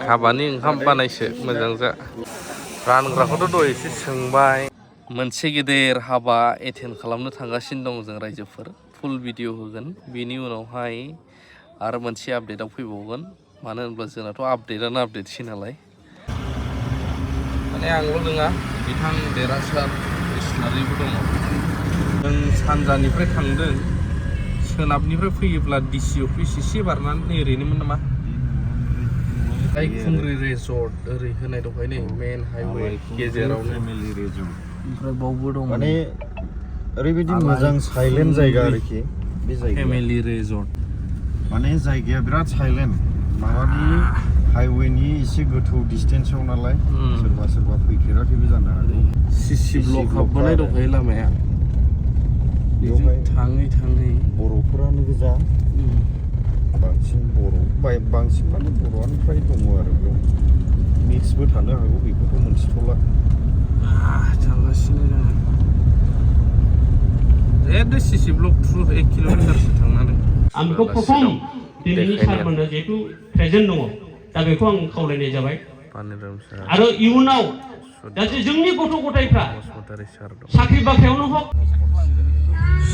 हाबानि ओंखाम बानायसो मोजां जा रानग्राखौथ' दहाय एसे सोंबाय मोनसे गेदेर हाबा एटेन्ड खालामनो थांगासिनो दं जों रायजोफोर फुल भिडिअ होगोन बेनि उनावहाय आरो मोनसे आपडेटआव फैबावगोन मानो होनब्ला जोंनाथ' आपडेटआनो आपडेटसै नालाय माने आंल' नङा बिथां देरहासार इस्लारिबो दङ जों सानजानिफ्राय थांदों सोनाबनिफ्राय फैयोब्ला डिसि अफिस एसे बारनानै ओरैनोमोन नामा खुंग्रि रेजर्ट ओरै होनाय दंखायो नै मेन हाइवे गेजेरावनो ओमफ्राय बावबो दं माने ओरैबायदि मोजां साइलेन्ट जायगा आरोखि बे जायगाया फेमिलि रेजर्ट माने जायगाया बिराद साइलेन्ट माबानि हाइवेनि एसे गोथौ डिस्टेन्सआव नालाय सोरबा सोरबा फैफेराखैबो जानो हागौ सिसि ब्लक हाबबोनाय दंखायो लामाया बेवहाय थाङै थाङै बर'फोरानो गोजा बांसिन बांसिन माने बर'आनो फ्राय दङ आरो बेयाव मिक्सबो थानो हागौ बेखौथ' मोनथिथ'ला थांगासिनो जों एकदम सिसि ब्लक थ्रु 1 किल'मिटारसो थांनानै आं बेखौ प्रथम दिनैनि सारमोननो जिहेतु प्रेजेन्ट दङ दा बेखौ आं खावलायनाय जाबाय आरो इयुनाव जाहाथे जोंनि गथ' गथायफ्रा साख्रि बाख्रियावनो हक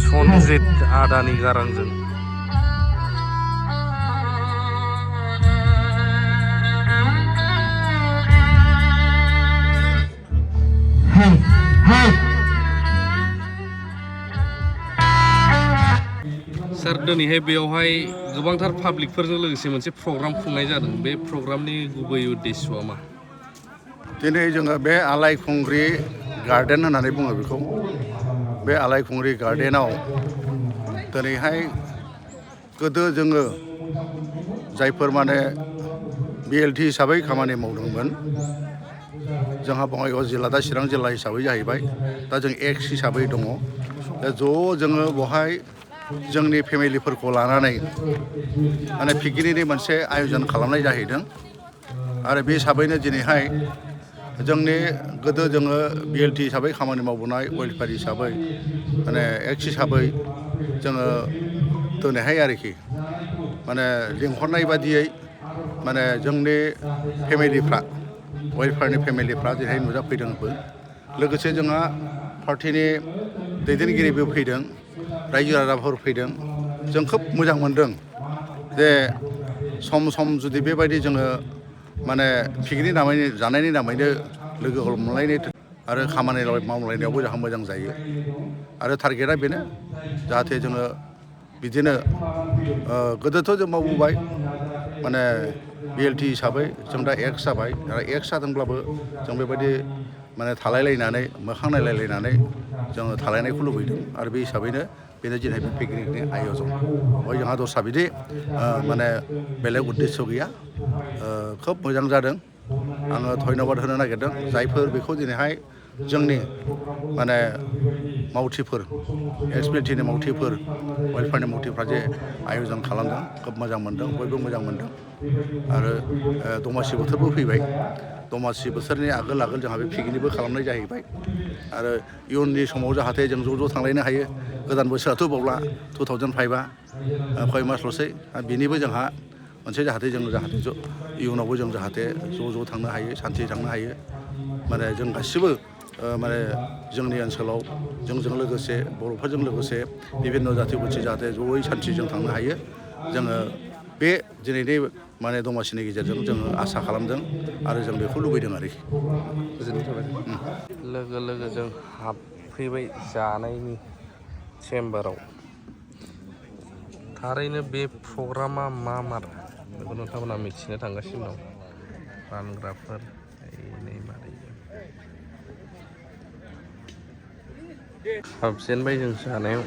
सनजित आदानि गारांजों सार दिनैहाय बेयावहाय गोबांथार पाब्लिकफोरजों लोगोसे मोनसे प्रग्राम खुंनाय जादों बे प्रग्रामनि गुबै उद्देश्यआ मा दिनै जोङो बे आलायखुंग्रि गार्डेन होननानै बुङो बेखौ बे आलायखुंग्रि गार्डेनाव दिनैहाय गोदो जोङो जायफोर माने BLT हिसाबै खामानि मावदोंमोन जोंहा बङाइगाव जिल्ला दा चिरां जिल्ला हिसाबै जाहैबाय दा जों एक्स हिसाबै दङ दा जोङो बेवहाय जोंनि फेमिलिफोरखौ लानानै माने पिकनिकनि मोनसे आयोजन खालामनाय जाहैदों आरो बे हिसाबैनो दिनैहाय जोंनि गोदो जोङो BLT हिसाबै खामानि मावबोनाय वेलफेयार हिसाबै माने एक्स हिसाबै जोङो दिनैहाय आरोखि माने लिंहरनाय बादियै माने जोंनि फेमिलिफ्रा वेलफेयारनि फेमिलिफ्रा दिनैहाय नुजाफैदोंबो लोगोसे जोंहा पार्टिनि दैदेनगिरिबो फैदों रायजो राजाफोर फैदों जों खोब मोजां मोनदों जे सम सम जुदि बेबायदि जोङो माने पिकनिक नामैनो जानायनि नामैनो लोगो हमलायनाय आरो खामानि मावलायनायावबो जोंहा मोजां जायो आरो टारगेटआ बेनो जाहाथे जोङो बिदिनो गोदोथ' जों मावबोबाय माने BLT हिसाबै जों दा एक्स जाबाय आरो एक्स जादोंब्लाबो जों बेबायदि माने थालायलायनानै मोखां नायलायलायनानै जोङो थालायनायखौ लुबैदों आरो बे हिसाबैनो बेनो दिनै बे पिकनिकनि आयजन बेवहाय जोंहा दस्रा बिदि माने बेलेग उद्देश्य गैया खोब मोजां जादों आङो धन्यबाद होनो नागिरदों जायफोर बेखौ दिनैहाय जोंनि माने मावथिफोर एक्स BLTनि मावथिफोर वेलफेयारनि मावथिफ्रा जे आयजन खालामदों खोब मोजां मोनदों बयबो मोजां मोनदों आरो दमासि बोथोरबो फैबाय दमासि बोथोरनि आगोल जोंहा बे पिकनिकबो खालामनाय जाहैबाय आरो इयुननि समाव जाहाथे जों ज' थांलायनो हायो गोदान बोसोराथ' बावला 2005आ खय मासल'सै बिनिबो जोंहा मोनसे जाहाथे इयुनावबो जों जाहाथे ज' थांनो हायो सान्थि थांनो हायो माने जों गासिबो माने जोंनि ओनसोलाव जोंजों लोगोसे बर'फोरजों लोगोसे बिभिन्न जाथि गुथि जाहाथे जयै सान्थिजों थांनो हायो जोङो बे दिनैनि माने दमासिनि गेजेरजों जोङो आसा खालामदों आरो जों बेखौ लुबैदों आरोखि गोजोननाय थाबाय लोगो जों हाबफैबाय जानायनि चेम्बाराव थारैनो बे प्रग्रामा मा मार बेखौ नोंथांमोना मिथिनो थांगासिनो दं रानग्राफोर हाबजेनबाय जों जानायाव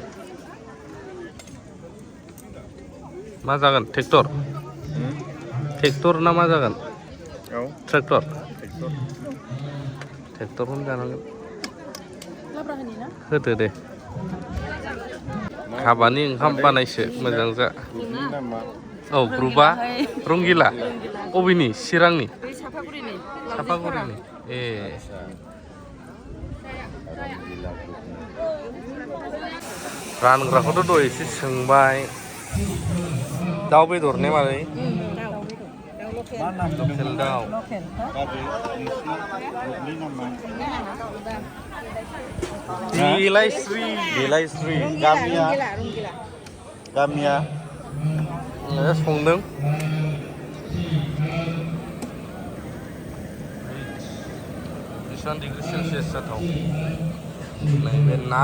मा जागोन ट्रेक्टर ना मा जागोन ट्रेक्टरखौनो जानांगोन होदो दे हाबानि ओंखाम बानायसो मोजां जा औ ग्रुपआ रंगिला अबेनि चिरांनि सापागुरिनि ए रानग्राखौथ' दहाय एसे सोंबाय दाउ बेदर ने मादै लकेल दाउ बिलाइस्रि गामिया संदों बेसेबां डिग्री सेलसियास जाथाव नैबे ना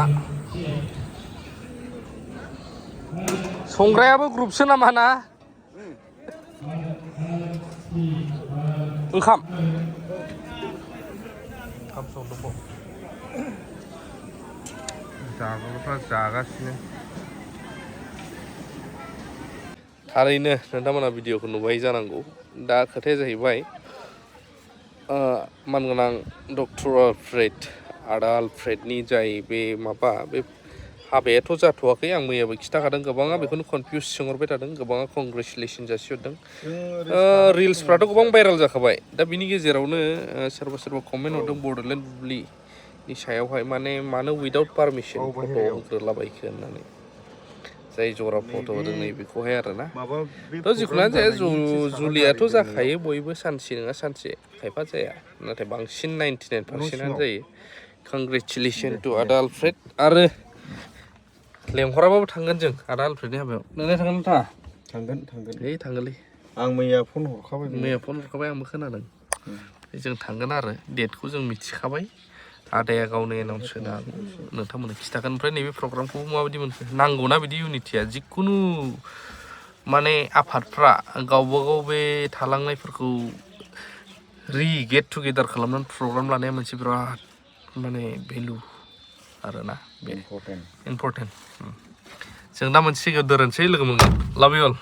संग्रायाबो ग्रुपसो नामा ना ओंखाम संदों जाग्राफ्रा जागासिनो थारैनो नोंथांमोना भिडिअखौ नुबाय जानांगौ दा खोथाया जाहैबाय मानगोनां डक्टर आलफ्रेड आदा आलफ्रेडनि जाय बे माबा बे हाबायाथ' जाथ'वाखै आं मैयाबो खिथाखादों गोबाङा बेखौनो कनफिउस सोंहरबाय थादों गोबाङा कंग्रेचुलेसन जासिहरदों रिल्सफ्राथ' गोबां भाइरेल जाखाबाय दा बिनि गेजेरावनो सोरबा सोरबा कमेन्ट हरदों बड'लेण्ड बुब्लिनि सायावहाय मानो उइदाउट पारमिसन फट' होग्रोलाबायखो होननानै जाय जरा फट' होदों नैबेखौहाय आरोना थ' जिखुनुआनो जाया जुलियाथ' जाखायो बयबो सानसे नङा सानसे खायफा जाया नाथाय बांसिन 99% जायो कंग्रेचुलेसन टु आदा आलफ्रेड आरो लेंहराबाबो थांगोन जों आदा आलफ्रेडनि हाबायाव नोंलाय थांगोन ना थाङा थांगोन थांगोनलै आं मैया फन हरखाबाय आंबो खोनादों जों थांगोन आरो डेटखौ जों मिथिखाबाय आदाया गावनो एनाउन्स होनो हागौ नोंथांमोननो खिथागोन ओमफ्राय नैबे प्रग्रामखौ माबायदि मोनखो नांगौना बिदि इउनिटिया जिखुनु माने आफादफ्रा गावबा गाव बे थालांनायफोरखौ गेट टुगेदार खालामनानै प्रग्राम लानाया मोनसे बिराद माने भेलु आरोना बे इम्परटेन्ट जों दा मोनसे जायगायाव दोननोसै लोगो मोनगोन लाभ इउ अल